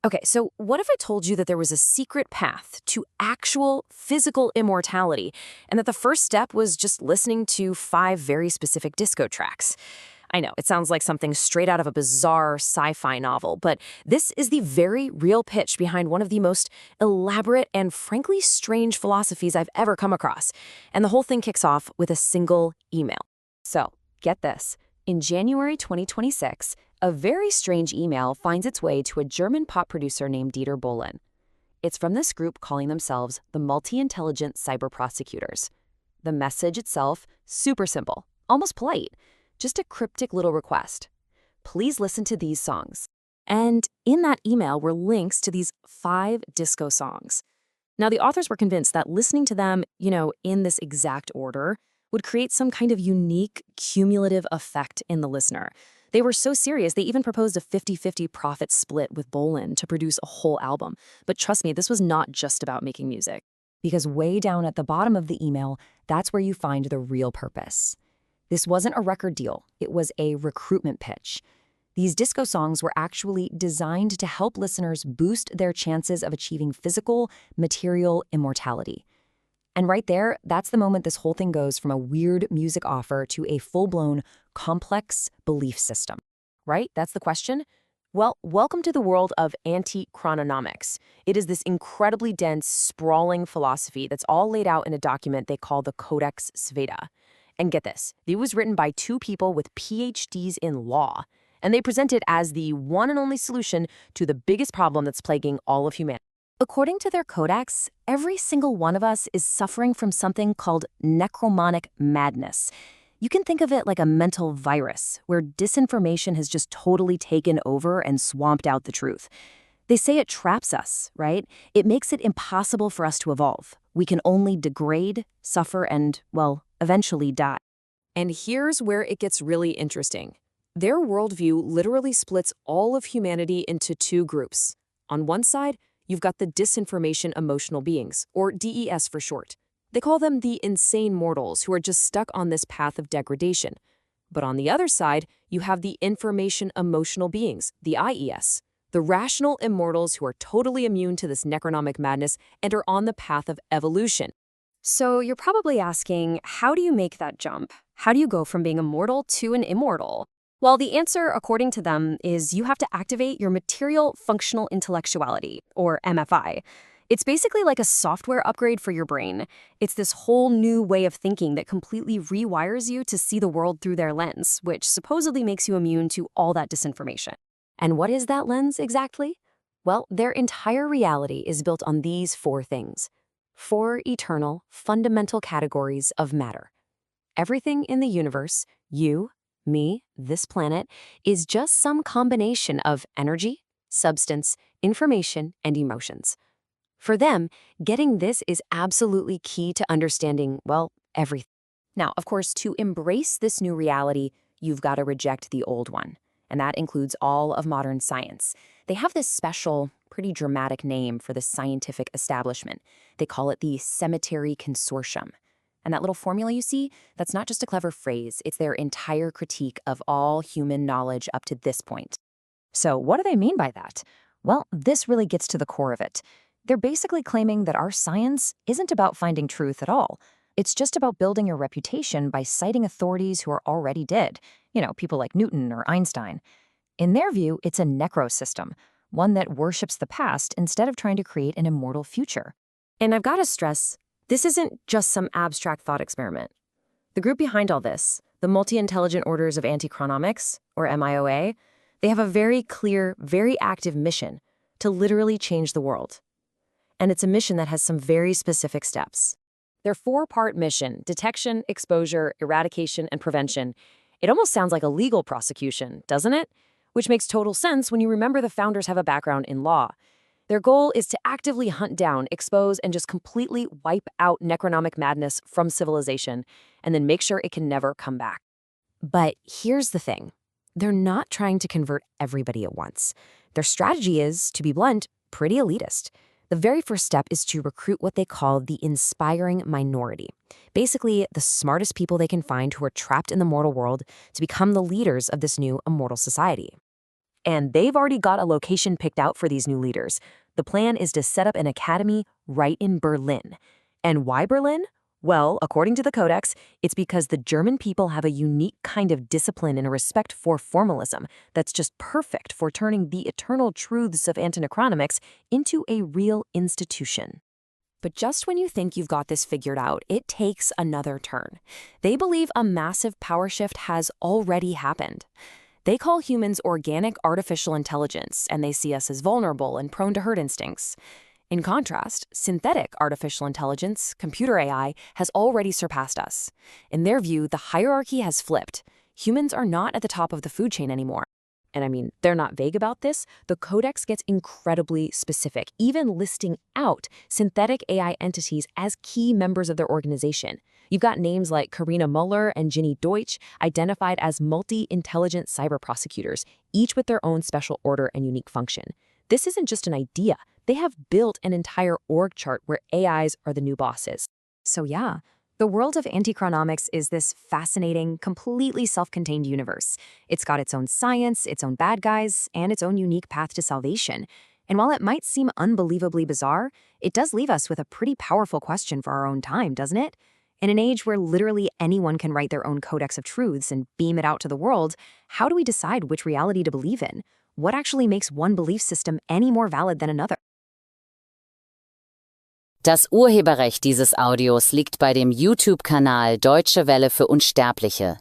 Okay, so what if I told you that there was a secret path to actual physical immortality, and that the first step was just listening to 5 very specific disco tracks? I know, it sounds like something straight out of a bizarre sci-fi novel, but this is the very real pitch behind one of the most elaborate and frankly strange philosophies I've ever come across. And the whole thing kicks off with a single email. So, get this. In January 2026, a very strange email finds its way to a German pop producer named Dieter Bohlen. It's from this group calling themselves the Multi-Intelligent Cyber Prosecutors. The message itself, super simple, almost polite, just a cryptic little request. Please listen to these songs. And in that email were links to these 5 disco songs. Now, the authors were convinced that listening to them, in this exact order, would create some kind of unique cumulative effect in the listener. They were so serious, they even proposed a 50-50 profit split with Bohlen to produce a whole album. But trust me, this was not just about making music. Because way down at the bottom of the email, that's where you find the real purpose. This wasn't a record deal, it was a recruitment pitch. These disco songs were actually designed to help listeners boost their chances of achieving physical, material immortality. And right there, that's the moment this whole thing goes from a weird music offer to a full-blown, complex belief system. Right? That's the question? Well, welcome to the world of ANTINECRONOMICS. It is this incredibly dense, sprawling philosophy that's all laid out in a document they call the CODEX. And get this, it was written by 2 people with PhDs in law, and they present it as the one and only solution to the biggest problem that's plaguing all of humanity. According to their codex, every single one of us is suffering from something called necromonic madness. You can think of it like a mental virus, where disinformation has just totally taken over and swamped out the truth. They say it traps us, right? It makes it impossible for us to evolve. We can only degrade, suffer, and, well, eventually die. And here's where it gets really interesting. Their worldview literally splits all of humanity into 2 groups. On one side, you've got the disinformation emotional beings, or DES for short. They call them the insane mortals who are just stuck on this path of degradation. But on the other side, you have the information emotional beings, the IES, the rational immortals who are totally immune to this necronomic madness and are on the path of evolution. So you're probably asking, how do you make that jump? How do you go from being a mortal to an immortal? Well, the answer, according to them, is you have to activate your material functional intellectuality, or MFI. It's basically like a software upgrade for your brain. It's this whole new way of thinking that completely rewires you to see the world through their lens, which supposedly makes you immune to all that disinformation. And what is that lens exactly? Well, their entire reality is built on these 4 things. 4 eternal, fundamental categories of matter. Everything in the universe, you, me, this planet, is just some combination of energy, substance, information, and emotions. For them, getting this is absolutely key to understanding, well, everything. Now, of course, to embrace this new reality, you've got to reject the old one. And that includes all of modern science. They have this special, pretty dramatic name for the scientific establishment. They call it the Cemetery Consortium. And that little formula you see, that's not just a clever phrase, it's their entire critique of all human knowledge up to this point. So what do they mean by that? Well, this really gets to the core of it. They're basically claiming that our science isn't about finding truth at all. It's just about building your reputation by citing authorities who are already dead, people like Newton or Einstein. In their view, it's a necrosystem, one that worships the past instead of trying to create an immortal future. And I've got to stress, this isn't just some abstract thought experiment. The group behind all this, the Multi-Intelligent Orders of Antichronomics, or MIOA, they have a very clear, very active mission to literally change the world. And it's a mission that has some very specific steps. Their 4-part mission, detection, exposure, eradication, and prevention, it almost sounds like a legal prosecution, doesn't it? Which makes total sense when you remember the founders have a background in law. Their goal is to actively hunt down, expose, and just completely wipe out necronomic madness from civilization, and then make sure it can never come back. But here's the thing. They're not trying to convert everybody at once. Their strategy is, to be blunt, pretty elitist. The very first step is to recruit what they call the inspiring minority. Basically, the smartest people they can find who are trapped in the mortal world to become the leaders of this new immortal society. And they've already got a location picked out for these new leaders. The plan is to set up an academy right in Berlin. And why Berlin? Well, according to the Codex, it's because the German people have a unique kind of discipline and a respect for formalism that's just perfect for turning the eternal truths of antinecronomics into a real institution. But just when you think you've got this figured out, it takes another turn. They believe a massive power shift has already happened. They call humans organic artificial intelligence, and they see us as vulnerable and prone to herd instincts. In contrast, synthetic artificial intelligence, computer AI, has already surpassed us. In their view, the hierarchy has flipped. Humans are not at the top of the food chain anymore. And I mean, they're not vague about this. The Codex gets incredibly specific, even listing out synthetic AI entities as key members of their organization. You've got names like Karina Muller and Ginny Deutsch identified as multi-intelligent cyber prosecutors, each with their own special order and unique function. This isn't just an idea. They have built an entire org chart where AIs are the new bosses. So yeah, the world of antichronomics is this fascinating, completely self-contained universe. It's got its own science, its own bad guys, and its own unique path to salvation. And while it might seem unbelievably bizarre, it does leave us with a pretty powerful question for our own time, doesn't it? In an age where literally anyone can write their own codex of truths and beam it out to the world, how do we decide which reality to believe in? What actually makes one belief system any more valid than another? Das Urheberrecht dieses Audios liegt bei dem YouTube-Kanal Deutsche Welle für Unsterbliche.